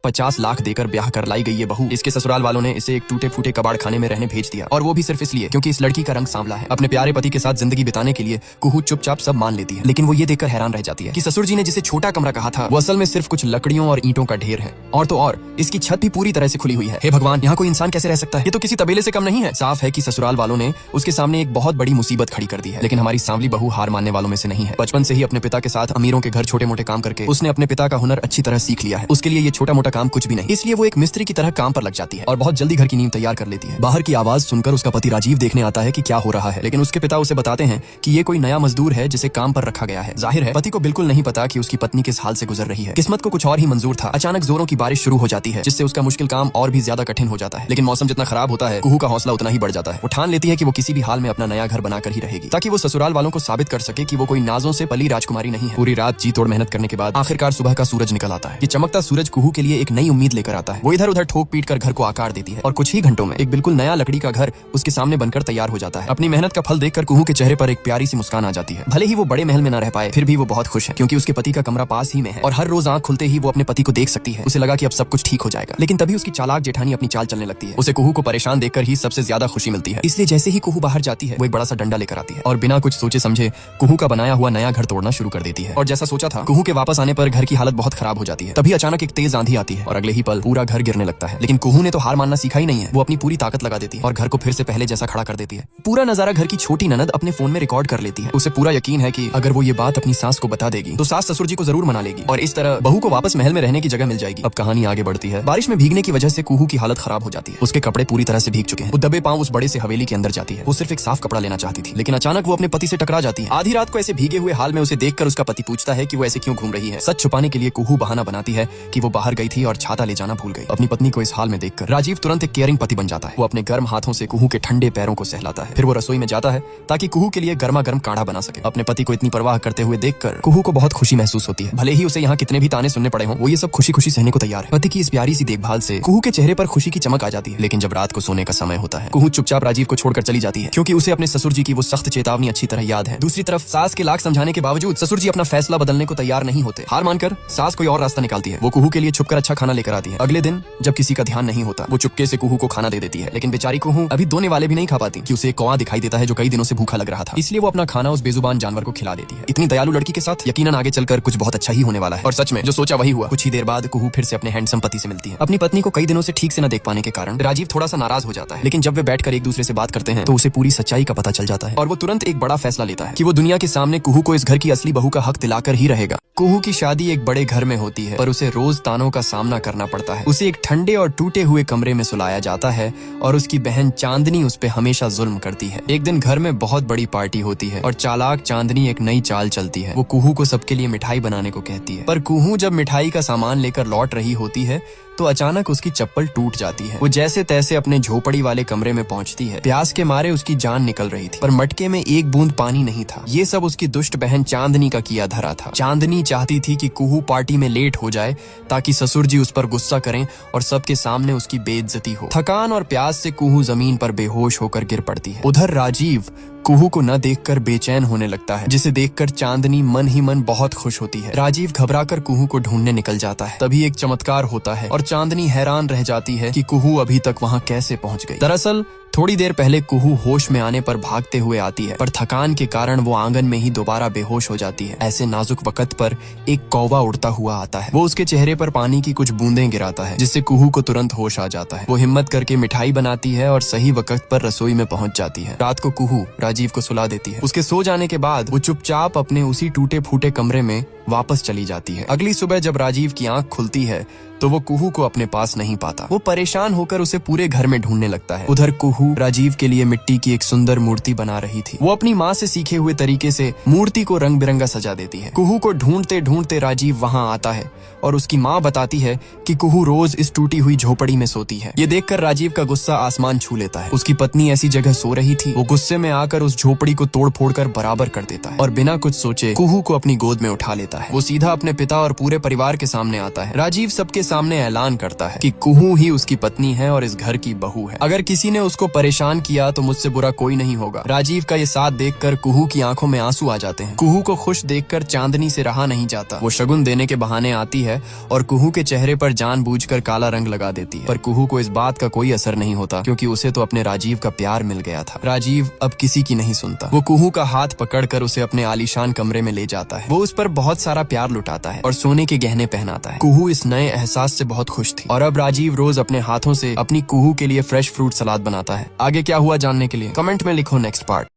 50 लाख देकर ब्याह कर लाई गई ये बहू, इसके ससुराल वालों ने इसे एक टूटे फूटे कबाड़ खाने में रहने भेज दिया, और वो भी सिर्फ इसलिए क्योंकि इस लड़की का रंग सांवला है। अपने प्यारे पति के साथ जिंदगी बिताने के लिए कुहू चुपचाप सब मान लेती है, लेकिन वो ये देखकर हैरान रह जाती है कि ससुर जी ने जिसे छोटा कमरा कहा था वो असल में सिर्फ कुछ लकड़ियों और ईंटों का ढेर है। और तो और इसकी छत भी पूरी तरह से खुली हुई है। हे भगवान, यहाँ कोई इंसान कैसे रह सकता है? ये तो किसी तबेले से कम नहीं है। साफ है कि ससुराल वालों ने उसके सामने एक बहुत बड़ी मुसीबत खड़ी कर दी है। लेकिन हमारी सांवली बहू हार मानने वालों में से नहीं है। बचपन से ही अपने पिता के साथ अमीरों के घर छोटे मोटे काम करके उसने अपने पिता का हुनर अच्छी तरह सीख लिया है। उसके लिए ये छोटा मोटा काम कुछ भी नहीं, इसलिए वो एक मिस्त्री की तरह काम पर लग जाती है और बहुत जल्दी घर की नींव तैयार कर लेती है। बाहर की आवाज सुनकर उसका पति राजीव देखने आता है कि क्या हो रहा है, लेकिन उसके पिता उसे बताते हैं कि ये कोई नया मजदूर है जिसे काम पर रखा गया है। जाहिर है पति को बिल्कुल नहीं पता कि उसकी पत्नी किस हाल से गुजर रही है। किस्मत को कुछ और ही मंजूर था। अचानक जोरों की बारिश शुरू हो जाती है, जिससे उसका मुश्किल काम और भी ज्यादा कठिन हो जाता है। लेकिन मौसम जितना खराब होता है, कुहू का हौसला उतना ही बढ़ जाता है। वो ठान लेती है कि वो किसी भी हाल में अपना नया घर बनाकर ही रहेगी, ताकि वो ससुराल वालों को साबित कर सके कि वो कोई नाजों से पली राजकुमारी नहीं है। पूरी रात जी तोड़ मेहनत करने के बाद आखिरकार सुबह का सूरज निकल आता है। ये चमकता सूरज कुहू के लिए एक नई उम्मीद लेकर आता है। वो इधर उधर ठोक पीट कर घर को आकार देती है और कुछ ही घंटों में एक बिल्कुल नया लकड़ी का घर उसके सामने बनकर तैयार हो जाता है। अपनी मेहनत का फल देखकर कुहू के चेहरे पर एक प्यारी सी मुस्कान आ जाती है। भले ही वो बड़े महल में न रह पाए, फिर भी वो बहुत खुश है, क्योंकि उसके पति का कमरा पास ही में है और हर रोज आंख खुलते ही वो अपने पति को देख सकती है। उसे लगा कि अब सब कुछ ठीक हो जाएगा, लेकिन तभी उसकी चालाक जेठानी अपनी चाल चलने लगती है। उसे कुहू को परेशान देखकर ही सबसे ज्यादा खुशी मिलती है, इसलिए जैसे ही कुहू बाहर जाती है वो एक बड़ा सा डंडा लेकर आती है और बिना कुछ सोचे समझे कुहू का बनाया हुआ नया घर तोड़ना शुरू कर देती है। और जैसा सोचा था, कुहू के वापस आने पर घर की हालत बहुत खराब हो जाती है। तभी अचानक एक तेज आंधी आती है और अगले ही पल पूरा घर गिरने लगता है। लेकिन कुहू ने तो हार मानना सीखा ही नहीं है। वो अपनी पूरी ताकत लगा देती है और घर को फिर से पहले जैसा खड़ा कर देती है। पूरा नजारा घर की छोटी ननद अपने फोन में रिकॉर्ड कर लेती है। उसे पूरा यकीन है कि अगर वो ये बात अपनी सास को बता देगी तो सास ससुर जी को जरूर मना लेगी और इस तरह बहू को वापस महल में रहने की जगह मिल जाएगी। अब कहानी आगे बढ़ती है। बारिश में भीगने की वजह से कुहू की हालत खराब हो जाती है। उसके कपड़े पूरी तरह से भीग चुके हैं। वो दबे पांव उस बड़े से हवेली के अंदर जाती है। वो सिर्फ एक साफ कपड़ा लेना चाहती थी, लेकिन अचानक वो अपने पति से टकरा जाती है। आधी रात को ऐसे भीगे हुए हाल में उसे देखकर उसका पति पूछता है कि वो ऐसे क्यों घूम रही है। सच छुपाने के लिए कुहू बहाना बनाती है कि वो बाहर गई थी और छाता ले जाना भूल गई। अपनी पत्नी को इस हाल में देखकर राजीव तुरंत एक केयरिंग पति बन जाता है। वो अपने गर्म हाथों से कुहू के ठंडे पैरों को सहलाता है। फिर वो रसोई में जाता है ताकि कुहू के लिए गर्मा गर्म काढ़ा बना सके। अपने पति को इतनी परवाह करते हुए देखकर कुहू को बहुत खुशी महसूस होती है। भले ही उसे यहाँ कितने भी ताने सुनने पड़े हों, वो ये सब खुशी खुशी सहने को तैयार है। पति की इस प्यारी सी देखभाल से कुहू के चेहरे पर खुशी की चमक आ जाती है। लेकिन जब रात को सोने का समय होता है, कुहू चुपचाप राजीव को छोड़कर चली जाती है, क्योंकि उसे अपने ससुर जी की वो सख्त चेतावनी अच्छी तरह याद है। दूसरी तरफ सास के लाख समझाने के बावजूद ससुर जी अपना फैसला बदलने को तैयार नहीं होते। हार मानकर सास कोई और रास्ता निकालती है। वो कुहू के लिए छुपकर अच्छा खाना लेकर आती है। अगले दिन जब किसी का ध्यान नहीं होता, वो चुपके से कुहू को खाना दे देती है। लेकिन बेचारी कुहू अभी दोने वाले भी नहीं खा पाती कि उसे एक कौवा दिखाई देता है जो कई दिनों से भूखा लग रहा था, इसलिए वो अपना खाना उस बेजुबान जानवर को खिला देती है। इतनी दयालु लड़की के साथ यकीनन आगे चलकर कुछ बहुत अच्छा ही होने वाला है। और सच में जो सोचा वही हुआ। कुछ ही देर बाद कुहू फिर से अपने हैंडसम पति से मिलती है। अपनी पत्नी को कई दिनों से ठीक से न देख पाने के कारण राजीव थोड़ा सा नाराज हो जाता है, लेकिन जब वे बैठकर एक दूसरे से बात करते हैं तो उसे पूरी सच्चाई का पता चल जाता है और वो तुरंत एक बड़ा फैसला लेता है कि वो दुनिया के सामने कुहू को इस घर की असली बहू का हक दिलाकर ही रहेगा। कुहू की शादी एक बड़े घर में होती है, पर उसे रोज तानों का सामना करना पड़ता है। उसे एक ठंडे और टूटे हुए कमरे में सुलाया जाता है और उसकी बहन चांदनी उस पे हमेशा जुल्म करती है। एक दिन घर में बहुत बड़ी पार्टी होती है और चालाक चांदनी एक नई चाल चलती है। वो कुहू को सबके लिए मिठाई बनाने को कहती है, पर कुहू जब मिठाई का सामान लेकर लौट रही होती है तो अचानक उसकी चप्पल टूट जाती है। वो जैसे तैसे अपने झोपड़ी वाले कमरे में पहुंचती है। प्यास के मारे उसकी जान निकल रही थी, पर मटके में एक बूंद पानी नहीं था। ये सब उसकी दुष्ट बहन चांदनी का किया धरा था। चांदनी चाहती थी कि कुहू पार्टी में लेट हो जाए ताकि ससुर जी उस पर गुस्सा करें और सबके सामने उसकी बेइज्जती हो। थकान और प्यास से कुहू जमीन पर बेहोश होकर गिर पड़ती है। उधर राजीव कुहू को न देखकर बेचैन होने लगता है, जिसे देखकर चांदनी मन ही मन बहुत खुश होती है। राजीव घबराकर कुहू को ढूंढने निकल जाता है। तभी एक चमत्कार होता है और चांदनी हैरान रह जाती है कि कुहू अभी तक वहाँ कैसे पहुँच गई। दरअसल थोड़ी देर पहले कुहू होश में आने पर भागते हुए आती है, पर थकान के कारण वो आंगन में ही दोबारा बेहोश हो जाती है। ऐसे नाजुक वक्त पर एक कौवा उड़ता हुआ आता है। वो उसके चेहरे पर पानी की कुछ बूंदें गिराता है, जिससे कुहू को तुरंत होश आ जाता है। वो हिम्मत करके मिठाई बनाती है और सही वक्त पर रसोई में पहुंच जाती है। रात को कुहू राजीव को सुला देती है। उसके सो जाने के बाद वो चुपचाप अपने उसी टूटे फूटे कमरे में वापस चली जाती है। अगली सुबह जब राजीव की आंख खुलती है तो वो कुहू को अपने पास नहीं पाता। वो परेशान होकर उसे पूरे घर में ढूंढने लगता है। उधर कुहू राजीव के लिए मिट्टी की एक सुंदर मूर्ति बना रही थी। वो अपनी माँ से सीखे हुए तरीके से मूर्ति को रंग बिरंगा सजा देती है। कुहू को ढूंढते ढूंढते राजीव वहाँ आता है और उसकी माँ बताती है कि कुहू रोज इस टूटी हुई झोपड़ी में सोती है। ये देखकर राजीव का गुस्सा आसमान छू लेता है। उसकी पत्नी ऐसी जगह सो रही थी। वो गुस्से में आकर उस झोपड़ी को तोड़ फोड़ कर बराबर कर देता है और बिना कुछ सोचे कुहू को अपनी गोद में उठा लेता है। वो सीधा अपने पिता और पूरे परिवार के सामने आता है। राजीव सबके सामने ऐलान करता है कि कुहू ही उसकी पत्नी है और इस घर की बहू है। अगर किसी ने उसको परेशान किया तो मुझसे बुरा कोई नहीं होगा। राजीव का ये साथ देखकर कुहू की आंखों में आंसू आ जाते हैं। कुहू को खुश देखकर चांदनी से रहा नहीं जाता। वो शगुन देने के बहाने आती है और कुहू के चेहरे पर जानबूझकर काला रंग लगा देती है। पर कुहू को इस बात का कोई असर नहीं होता क्योंकि उसे तो अपने राजीव का प्यार मिल गया था। राजीव अब किसी की नहीं सुनता। वो कुहू का हाथ पकड़कर उसे अपने आलीशान कमरे में ले जाता है। वो उस पर बहुत सारा प्यार लुटाता है और सोने के गहने पहनाता है। कुहू इस नए एहसास से बहुत खुश थी और अब राजीव रोज अपने हाथों से अपनी कुहू के लिए फ्रेश फ्रूट सलाद बनाता है। आगे क्या हुआ जानने के लिए कमेंट में लिखो नेक्स्ट पार्ट।